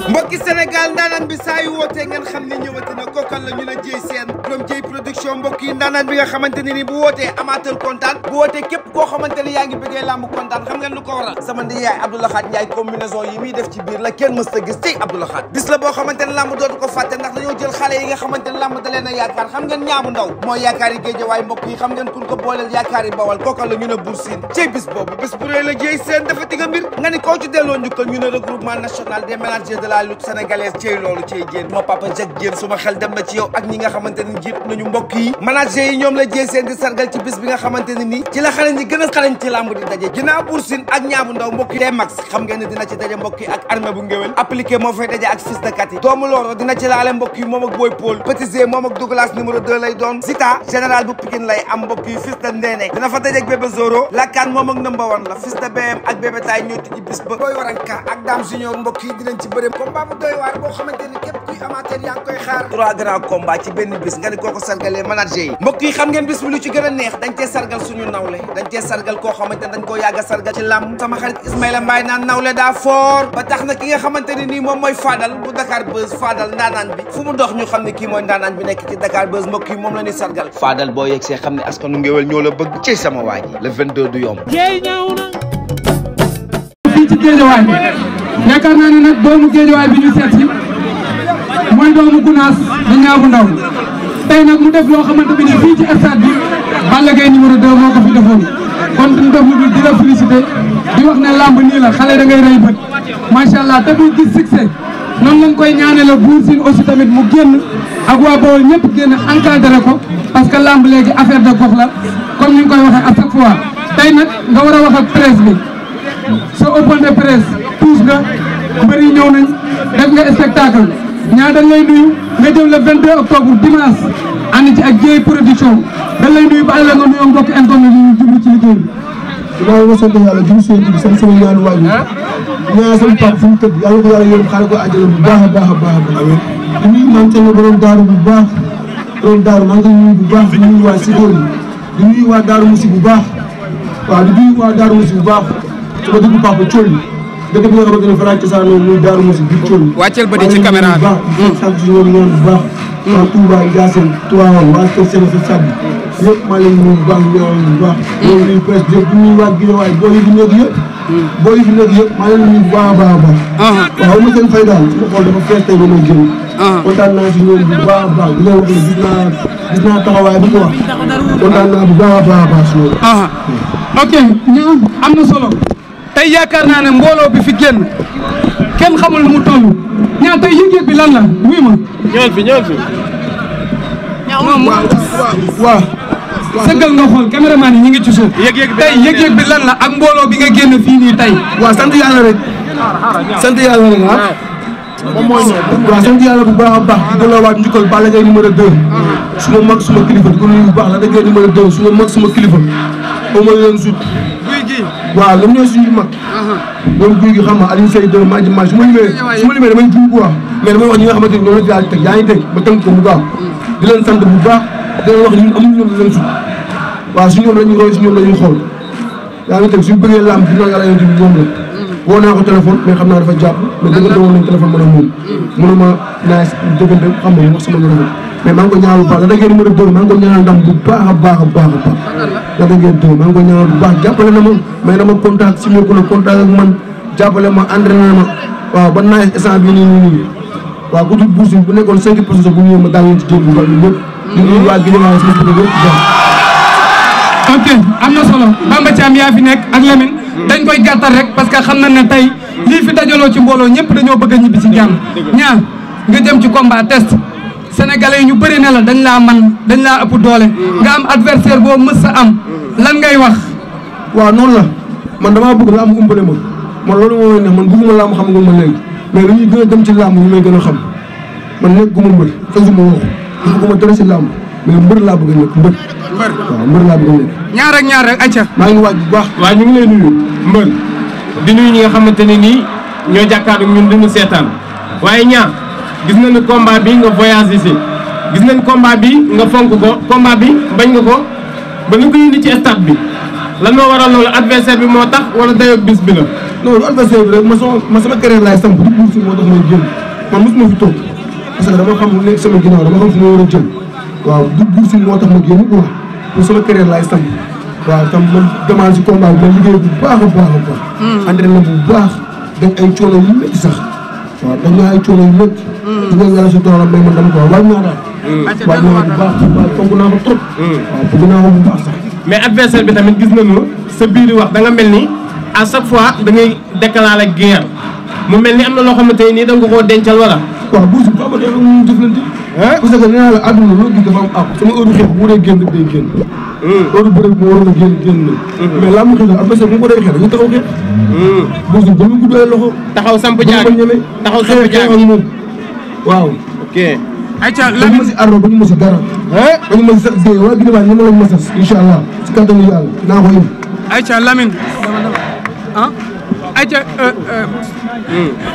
mbokki Sénégal ndaanaan bi saa yu wootee ngeen xam ne ñëwati na kookal la ñu la Dieye Sène borom Dieye production mbokk yi ndaanaan bi nga xamante ne ni bu wootee amateur kontaan bu wootee képp koo xamante ne yaa ngi bëggee làmb kontaan xam ngeen lu ko waral sama ndi yaay Abdou Lahad Ndiaye combinaison yi muy def ci biir la kenn mës ta gis tey Abdou Lahad bis la boo xamante ne làmb dootu ko fàtte ndax dañoo jël xale yi nga xamante ne làmb da leen a yaakaar xam ngeen ñaabu ndaw mooy yaakaar yi Géejawaay mbokk yi xam ngeen kun ko booleel yaakaar yi Bawal kookal la ñu ne Bour Sine cey bis boobu bis bu rëy la Dieye Sène dafa tiga mbir nga ni koo ci delloo njukkal ñu ne regroupement national des managers de la lutte sénégalaise cey loolu cey Diène ma papa Jacques Diène suma xel dem na ci yow ak ñi nga xamante ne jiit nañu mbokk yi manager yi ñoom la Dieye Sène di sargal ci bis bi nga xamante ne nii ci la xale ñi gën a xarañ ci làmb di daje ginnaaw Bour Sine ak ñaabu ndaw mbokk yi T-Max xam ngeen ne dina ci daje mbokk yi ak armée bu ngéwél appliqué moo fay daje ak fils de Kati doomu looro dina ci laale mbokk yi moom ak Boy Paul Petit Zé moom ak Douglas numéro 2 lay doon Zita général bu Pikine lay am mbokk yi fils de Ndéné dina fa daje ak bébé Zoro Lakaan moom ak number 1 la fils de BM ak bébé Tay ñoo tijji bis ba Boy Waranka ak Dame Junior mbokk yi dinañ ci bëre combat bu doy waar boo xamante ni képp kuy amateur yaa ngi koy xaar 3 grands combats ci benn bis nga ni koo ko sargalee manager yi mbokk yi xam ngeen bis bi lu ci gën a neex dañ cee sargal suñu nawle dañ cee sargal koo xamante ne dañ koo yàgg a sargal ci làmb sama xarit Ismaïla Mbaye naan nawle daa fort ba tax na ki nga xamante ne nii moom mooy Fadal bu Dakar Buzz Fadal ndaanaan bi fu mu dox ñu xam ne kii mooy ndaanaan bi nekk ci Dakar Buzz mbokk yi moom la ñuy sargal Fadal boo yegg see xam ne askanu ngéwél ñoo la bëgg ci sama waa ji le 22 du yomb fii ci Géejawaay yaakaar naa ne nag doomu Géejawaay bi ñu seet si mooy doomu Gunaas di ñaabu ndaw tey nag mu def loo xamante bi ne fii ci stade bi Balla Gaye numéro 2 moo ko fi defoon kon duñ def lu dul di la félicité di wax ne lamb nii la xale da ngay rey bët macha allah te muy gis succès noonu lañ koy ñaane la Bour Sine aussi tamit mu génn ak waa Bawol ñëpp génn encadré ko parce que lamb léegi affaire de gox la comme ni nga koy waxee à chaque fois tey nag nga war a wax ak presse bi sa open de presse tous nga mbër yi ñëw nañ def nga spectacle ñaa dañ lay nuyu nga jëm le 22 octobre dimanche ànd ci ak Dieye production dañ lay nuyu bàyyi la nga nuyoo mbokk internet yi ñu jublu ci liggéey bi. dinaa nga sant yàlla jëm seen bi sant sama ñaari waajur ñaan sama papa fu mu tëdd yàlla ko yàlla yërëm xaaral ko àjjana bu baax a baax a baax a baax di nuyu maam Thierno borom daaru bu baax borom daaru maa ngi koy nuyu bu baax di nuyu waa Sikóor yi di nuyu waa Daaru Musi bu baax waaw di nuyu waa Daaru Musi bu baax sama dëgg papa Thiol dëkk bi nga xamante ne faraa cosaanoo muy Daaru Musi biir Thiol wàcceel ba di ci caméra bi baax sant si ñoom ñoom bu baax waa Touba Ndiassane Touba waa Kër Sène sa Sadd yëpp maa leen nuyu bu baax ñoom bu baax ñoom nuyu presse bi yëpp di nuyu waa Guédiawaye boo yi fi nekk yëpp boo yi fi nekk yëpp maa leen nuyu bu baax a baax a baax waaw ma seen fay daal su ma xool dafa fees tey ba may génn kontaan naa si ñoom bu baax a baax di leen wax ne gis naa taxawaay bi ko wax kontaan naa bu baax a baax a baax si loolu ok ñoom am na solo tey yaakaar naa ne mbooloo bi fi génn kenn xamul lu mu toll ñaa tey yëg-yëg bi lan la wuy ma ñëwal fi waaw sëggal nga xool caméraman yi ñu ngi ci suuf tey yëg-yëg bi lan la ak mbooloo bi nga génn fii nii tey waaw sant yàlla rek sant yàlla rek waaw sant yàlla bu baax a baax di delloowaat njukkal Balla Gaye numéro 2 suma mag suma kilifa di ko nuyu bu baax la dëggee numéro 2 suma mag suma kilifa au moins leen sut waaw lam ñooy suñu mag moom guy gi xam nga Alioune Seye 2 maji su ma limee damay juum bu wax mais damay wax ñi nga xamante ni ñoom la fi teg yaa ngi teg ba tënk ko mu gaaw di leen sant bu baax di leen wax ñun amuñu ñoom leen sut waaw su ñoom la ñuy roy su ñoom la ñuy xool yaa ngi teg suñu bëggee lamb dina yàlla yonte bi moom la woo naa ko téléphone mais xam naa dafa jàpp mais dëggante woon nañ téléphone mën a moom mënuma naa dëggante xam nga wax sama numéro mais maa ngi ko ñaanal bu baax la da ngeen numéro 2 maa ngi ko ñaanal ndam bu baax a baax a baax a baax la da ngeen 2 maa ngi ko ñaanal bu baax jàppale na ma mais dama contact si ko la contact ak man jàppale ma entraîné na ma waaw ba naa instant bii nii waaw ku tudd Bour Sine bu nekkoon 5 personnes bu ñëwee ma daal leen ci jël bu baax ñëpp di nuyu waa Guédiawaye sama bëgg yëpp ok am na solo Bamba Thiam yaa fi nekk ak Lamine dañ koy gàttal rek parce que xam na ne tey lii fi dajaloo ci mbooloo ñëpp dañoo bëgg a ñibbi si jàmm ñaar nga jëm ci combat test sénégalais yi ñu bëri ne la dañ laa man dañ laa ëpp doole nga am adversaire boo mës a am lan ngay wax waaw noonu la man damaa bëgg làmb umbale ma man loolu moo may neex man bëgguma làmb xam nga ma léegi mais lu ñuy gën a dem ci làmb ñu may gën a xam man nekk guma mbër fasuma waxu bëgguma dara si làmb mais mbër laa bëgg a nekk mbër waaw mbër laa bëgg a nekk ñaar ak ñaar rek acca maa ngi waaj bu baax waaw ñu ngi lay nuyu mbër di nuyu ñi nga xamante ne nii ñoo jàkkaarloo ñun duñu seetaan waaye ñaar gis nañu combat bi nga voyagé si gis nañ combat bi nga fonk ko combat bi bañ nga ko ba nga ko indi ci stade bi lan moo waral loolu adversaire bi moo tax wala dayoog bis bi la non lu adversaire bi rek ma sama carrière laay samp du Bour Sine moo tax may génn man mosuma fi toog parce que dama xam lu nekk sama ginnaaw dama xam fu ma war a jëm waaw du Bour Sine moo tax ma génn quoi pour sama carrière laay samp waaw tam man demande si combat bi ma liggéey bu baax a baax a baax entraîné bu baax dañ ay coono yu métti sax waaw dañ naa ay coono yu métti di nga yàlla si toolam mais man dama ko waaj naa daal waaj naa bu baax waaw fonk naa ko trop waaw bëgg naa ko bu baax sax mais adversaire bi tamit gis nañu sa biir wax da nga mel ni à chaque fois da ngay déclarer guerre mu mel ni am na loo xamante ni da nga koo dencal wala. waaw Bour Sine Papa dafa mun jëflante parce que nee naa la àdduna loo gis dafa am àpp sama heure xeex bu dee génn day génn heure bëre bi mu waroon a génn na mais laa mu xeex adversaire bu mu ko dee xeex dañu taxaw xeex Bour Sine ba mu guddee loxo taxaw samp jaag taxaw samp jaag ak moom waaw ok ayca bañu ma si arro bañu ma si dara bañu ma si sax dee waa Guinée ñama lañ ma sas incha allah si kàttanu yàlla dinaa ko indi ayca Lamine ah ayca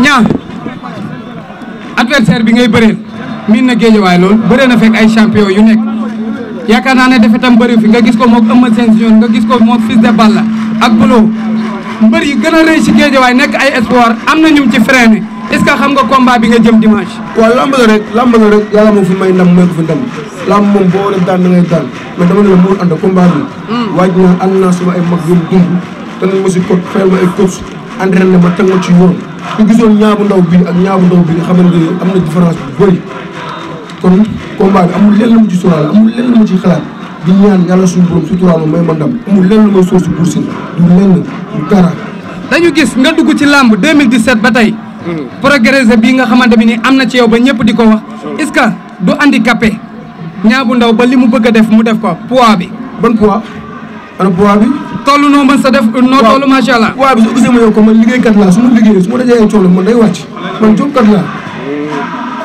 ñaa adversaire bi ngay bëreel miin na géejawaay loolu bëree na fekk ay champion yu nekk yaakaar naa ne dafa tam bëri fi nga gis ko moog Eumeu Sène Junior nga gis ko moog Fils de Balla ak Bolo mbër yi gën a rëy si géejawaay nekk ay espoir am na ñum ci freiné est-ce que xam nga combat bi nga jëm dimanche. waaw lamb la rek yàlla moom fi may ndam may ko fi ndam lamb moom boo war a daan da ngay daan mais dama ne la mënul ànd combat bi waaj naa ànd naa suma ay mag yu dund te nañ ma si coach fayal ma ay coach entraîné ma teg ma ci yoon ku gisoon ñaabu ndaw bi ak ñaabu ndaw bi nga xamante ne am na différence bu bëri kon combat bi amul lenn lu ma ci sóoraale amul lenn lu ma ci xalaat di ñaan yàlla suñu borom suturaal ma may ma ndam amul lenn lu may sóor si Bour Sine du lenn du dara dañu gis nga dugg ci lamb 2017 ba tey progressé bii nga xamante bi ni am na ci yow ba ñëpp di ko wax est-ce que du handicapé ñaabu ndaw ba li mu bëgg a def mu def ko poids bi ban poids ana poids bi toll noo mën sa def noo toll macha allah poids bi soo gisee ma yow ko man liggéeykat laa su ma liggéeyee su ma dajee ay coono man day wàcc man jomkat laa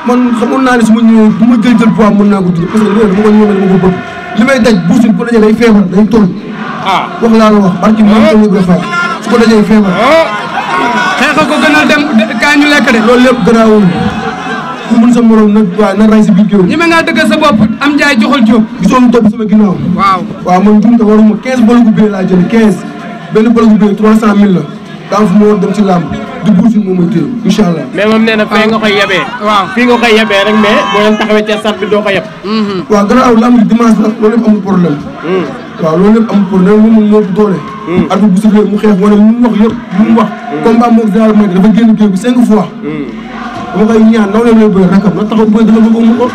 man xamoon naa ne su ma ñëwee bu ma jël poids mën naa ko dund parce que loolu dama ko ñëwee dama ko bëgg li may daj Bour Sine ko dajee day feebar day toll wax laa la wax barki man toll ko fa su ko dajee feebar xeexa ko gënal dem kaa ñu lekk de loolu lépp gënaawul ku mën sa morom nag waaye na ray si biir géew ñi ma ngaa dëgg sa bopp am njaay joxal jóob gisoo mu topp sama ginnaaw waaw man jumta waruma 15 bologu bee laa jënd 15 benn bologu bee 300 000 la daa fu ma war dem ci làmb di Bour Sine moom mooy téye incha allah mais moom nee na fee nga koy yebee waaw fii nga koy yebee rek mais boo leen taxawee ci stade bi doo ko yeb waaw gannaaw làmb ji dimanche la loolu lépp amul problème waaw loolu lépp amul problème moom moo doole arbi bu siflee mu xeex wane mu wax yëpp lu mu wax combat moom général mooy dafa génn géew bi 5 fois dama koy ñaan naw leen lay bëri rakam na taxaw bëri dëggal boppam ma xool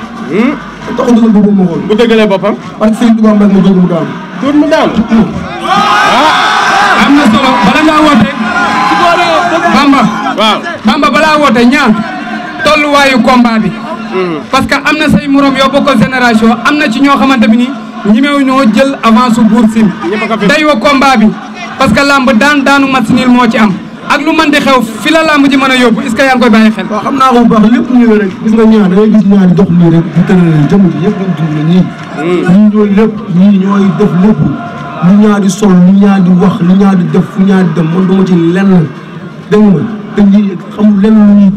taxaw dëggal boppam ma xool bu dëggalee boppam parce que Seydou Touba Mbacke ma dóor mu daanu dóor mu daanu am na solo bala ngaa woote Bamba waaw Bamba balaa woote ñaan tolluwaayu combat bi parce que am na say morom yoo bokkal génération am na ci ñoo xamante bi ni ñimew ñoo jël avance Bour Sine day wa combat bi parce que lamb daanu match nul moo ci am ak lu man di xew fi la lamb ji mën a yóbbu est-ce que yaa ngi koy bàyyi xel waaw xam naa ko bu baax lépp ñëwee rek gis nga ñaar da ngay gis ñaar di dox nii rek di tëral jëm ji yëpp lañ dund la ñii ñii ñooy lépp ñii ñooy def lépp lu ñaar di sol lu ñaar di wax lu ñaar di def fu ñaar di dem man duma ci lenn dégg nga te ñii xamul lenn lu ñuy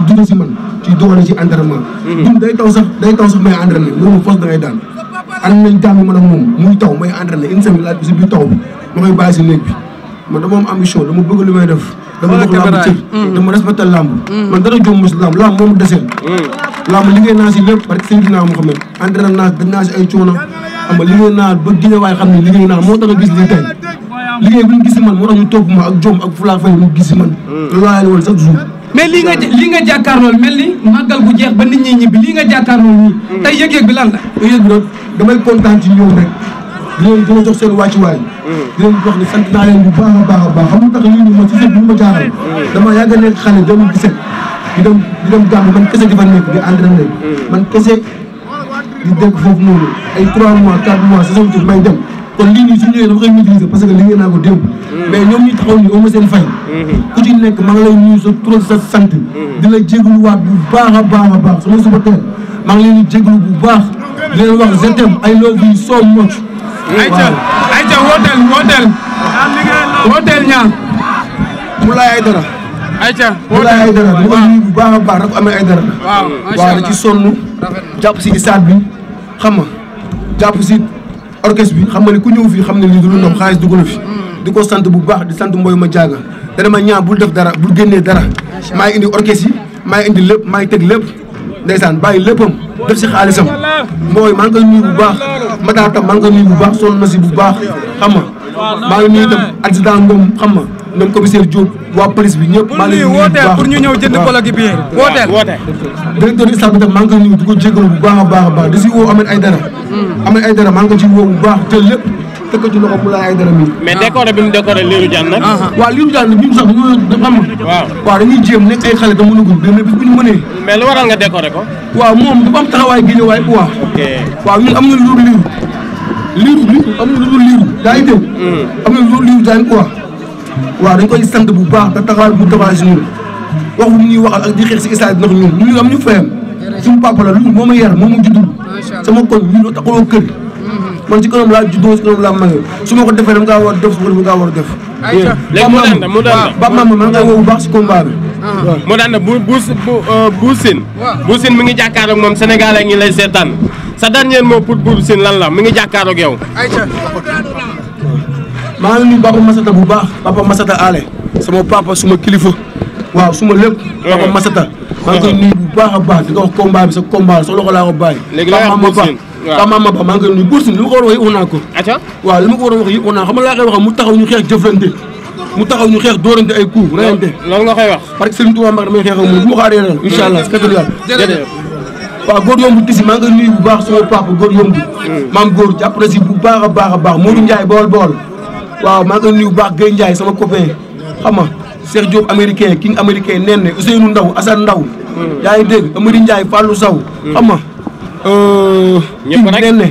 dund si man ci doole ci entraînement dund day taw sax may entraîné loolu force da ngay daan ànd nañ jàng man ak moom muy taw may entraîné une semaine laaj bi si biir taw bi ma koy bàyyi si néeg bi man dama am ambition dama bëgg li may def dama jox lamb cër dama respecté lamb man dara jom si lamb moomu deseel lamb liggéey naa si lépp parce que Seydina Mouhamed entraîné naa dañ naa si ay coono xam nga liggéey naa ba Guinée waaye xam ne liggéey naa moo tax a gis lii tey liggéey bu ñu gis si man moo tax ñu topp ma ak jom ak fulaa fay mu gis si man loolu laa leen woon chaque jour mais lii nga jàkkaarlool mel ni màggal gu jeex ba nit ñi ñibbi lii nga jàkkaarlool nii tey yëg-yëg bi lan la yëg bi nag damay kontaan ci ñoom rek di leen jox seen wàccuwaay di leen wax ni sant naa leen bu baax a baax a baax xam nga tax lii nii man si sëñ bi ma jaaxal dama yàgg a nekk xale 2017 di dem gàmm man kese di fa nekk di entraîné man kese di dégg foofu noonu ay 3 mois 4 mois saison bi may dem kon lii nii su ñëwee dama koy maîtriser parce que liggéey naa ko démb mais ñoom ñi taxaw ni oma seen fay ku ci nekk maa ngi lay nuyu sa tur sa sant di la jégaluwaat bu baax a baax a baax sama suba teel maa ngi leen di jégalu bu baax di leen wax je t'aime I love you so much ayca wooteel ñaan Moulay Aïdara ayca Moulay Aïdara bu ko nuyu bu baax a baax rek amee Aïdara waaw da ci sonn jàpp si isaat bi xam nga jàpp si orchestre bi xam nga ni ku ñëw fii xam ne lii du lu ndaw xaalis dugg na fi di ko sant bu baax di sant Mboy ma jaaga dana ma ñaan bul def dara bul génnee dara maa ngi indi orchestre yi maa ngi indi lépp maa ngi teg lépp ndeysaan bàyyi léppam def si xaalisam mooy maa ngi koy nuyu bu baax Matar tam maa ngi koy nuyu bu baax sonn na si bu baax xam nga maa ngi nuyu tam accident Ngom xam nga ñoom commissaire Diop waa police bi ñëpp maa ngi leen nuyu bu baax pour ñu ñëw jënd pologi bi wooteel directeur stade bi tam maa ngi koy nuyu di ko jégalu bu baax a baax a baax di si woo Ahmed Aïdara maa ngi ko ci woo bu baax te lépp teg ko ci loxo mu laay Aïdara mi mais décoré bi mu décoré Lirou Diane nag. waaw Lirou Diane bi mu sax dañoo xam nga waaw dañuy jéem nekk ay xale te mënagul mais bis bu ñu mënee mais lu waral nga décoré ko. waaw moom dafa am taxawaay Guédiawaye quoi waaw ñun am na lu dul liiru am na lu dul liiru yaa ngi dégg am na lu dul Lirou Diane quoi waaw dañ koy sant bu baax te taxawaay bu taxawaay si ñun wax bu ñuy waxal ak di xeex si stade bi ndax ñun ñu am ñu fayam suñu papa la lu moo ma yar moo ma juddul sama koñ ñu taxawoo kër man ci kanam laa juddoo ci kanam laa màggee su ma ko defee dama kaa war a def su ma kaa war a def. léegi mu daan Ba Mama man ngaa woo bu baax si combat bi. mu daan Bour Sine. Bour Sine mi ngi jàkkaarloog moom Sénégal ak ñi lay seetaan sa dernier mot pour Bour Sine lan la mi ngi jàkkaarloog yow. maa ngi nuyu Papa Massata bu baax Papa Massata Ale sama papa suma kilifa waaw suma lépp. Papa Massata maa ngi koy nuyu bu baax a baax di ko wax combat bi sa combat sa loxo laa ko bàyyi. léegi la wax Bour Sine waaw Mama Ba maa ngi koy nuyu Bour Sine li ma ko war a wax yëpp wax naa ko. waaw li ma ko war a wax yëpp wax naa xam nga laa koy wax mu taxaw ñu xeex jëflante mu taxaw ñu xeex dóorante ay coups reyante. loolu nga koy wax. parce que Serigne Touba Mbacke damay xeex ak moom bu ma xaaree ren incha allah si kàttan yàlla. jërëjëf waaw góor yomb tisi maa ngi koy nuyu bu baax sama papa góor yomb. maam góor jàpp na si bu baax a baax a baax Modou Ndiaye bool waaw maa ngi koy nuyu bu baax Guèye Ndiaye sama copain xam nga Cheikh Diop américain king américain nen ne Ousseynou Ndaw Assane Ndaw yaa ngi dégg Amady Ndiaye Fallou Sow xam nga ñëpp rek nen ne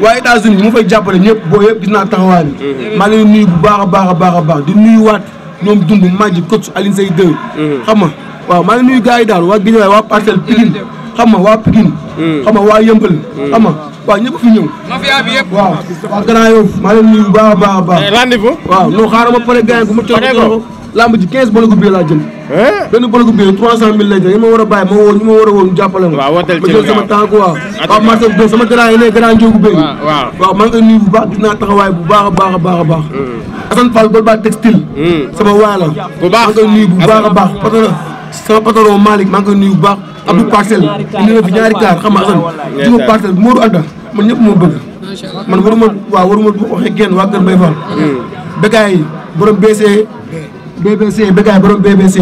waaye États-Unis mu fay jàppale ñëpp boo yëpp gis naa taxawaay bi maa ngi leen nuyu bu baax a baax a baax a baax di nuyuwaat ñoom dund Madji coach Aline Seye 2 xam nga waaw maa ngi nuyu gars yi daal waa Guédiawaye waa Parcelles Pikine xam nga waa Pikine xam nga waa Yëmbal xam nga waaw ñëpp fi ñëw mafia bi yëpp waaw waa Grand Yoff maa leen nuyu bu baax a baax a baax rendez-vous waaw non xaaral ma pare gars yi bu ma coono lamb ji 15 bologu bi laa jënd benn bologu bi 300 000 lay jël yi ma war a bàyyi ma woo ñu ma war a woo ñu jàppale ma ma jël sama temps quoi waaw marché bi sama grand yi ne grand njóogu béy waaw maa ngi koy nuyu bu baax gis naa taxawaay bu baax a baax a baax a baax Assane Fall Golba textile sama waay la maa ngi koy nuyu bu baax a baax sama patron Malick maa ngi koy nuyu bu baax Abdou Parcelle indi na fi ñaari kaar xam nga Assane juma Parcelle Modou Anta man ñëpp moo bëgg man waruma waxee kenn waa Kër Mbaye Fall Bécaye borom BBC Bécaye borom BBC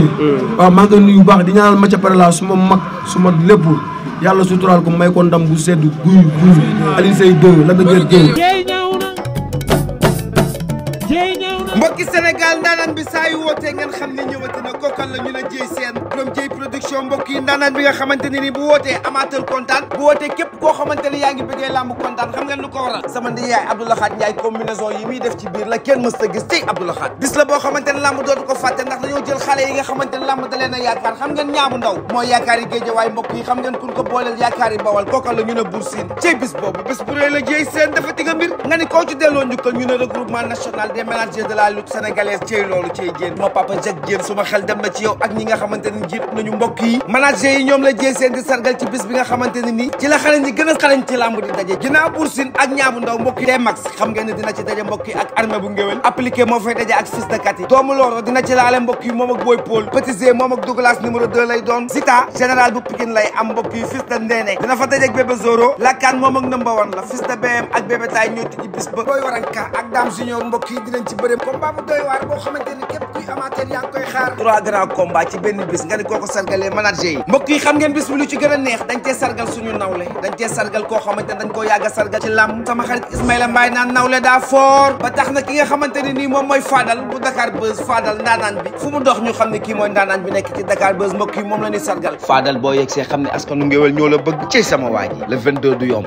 waaw maa ngi koy nuyu bu baax di ñaanal Mathia Parala suma mag suma lépp yàlla suturaal ko may ko ndam bu sedd guy Aline Seye 2 la dëgër mbokki Sénégal ndaanaan bi saa yu wootee ngeen xam ne ñëwati na kookal la ñu ne Dieye Sène borom Dieye production mbokk yi ndaanaan bi nga xamante ne ni bu wootee amateur kontaan bu wootee képp koo xamante ne yaa ngi bëggee làmb kontaan xam ngeen lu ko waral sama ndi yaay Abdoulaye Ndiaye combinaison yi muy def ci biir la kenn mës ta gis tey Abdoulaye bis la boo xamante ne làmb dootu ko fàtte ndax dañoo jël xale yi nga xamante ne làmb da leen a yaakaar xam ngeen ñaamu ndaw mooy yaakaar yi Guédiawaye mbokk yi xam ngeen kun ko booleel yaakaar yi Bawal kookal la ñu ne Bour Sine cey bis boobu bis bu rëy la Dieye Sène dafa ti nga mbir nga ni koo ci delloo njukkal ñu ne regroupement national des managers de la lutte sénégalaise cey loolu cey Diène moo papa Jacques Diène suma xel dem na ci yow ak ñi nga xamante ne jiit nañu mbokk yi manager yi ñoom la Dieye Sène di sargal ci bis bi nga xamante ne nii ci la xarañ ñi gën a xarañ ci làmb di daje ginnaaw Bour Sine ak ñaabu ndaw mbokk yi T-Max xam ngeen ne dina ci daje mbokk yi ak armée bu ngéwél appliqué moo fay daje ak fils de Kati doomu looro dina ci laale mbokk yi moom ak Boy Paul Petit Zé moom ak Douglas numéro 2 lay doon Zita général bu Pikine lay am mbokk yi fils de Ndéné dina fa daje ak bébé Zoro Lakaan moom ak number 1 la fils de BM ak bébé Tay ñoo tijji bis ba Boy Waranka ak Dame Junior mbokk yi dinañ ci bëre combat bu doy waar boo xamante ni képp kuy amateur yaa ngi koy xaar 3 grands combats ci benn bis nga ni kooko sargalee manager yi mbokk yi xam ngeen bis bi lu ci gën a neex dañ cee sargal suñu nawle dañ cee sargal koo xamante ne dañ koo yàgg a sargal ci làmb sama xarit Ismaïla Mbaye naan nawle daa fort ba tax na ki nga xamante ne nii moom mooy Fadal bu Dakar Buzz Fadal ndaanaan bi fu mu dox ñu xam ne kii mooy ndaanaan bi nekk ci Dakar Buzz mbokk yi moom la ñuy sargal Fadal boo yegg see xam ne askanu ngéwél ñoo la bëgg ci sama waa ji le 22 du yomb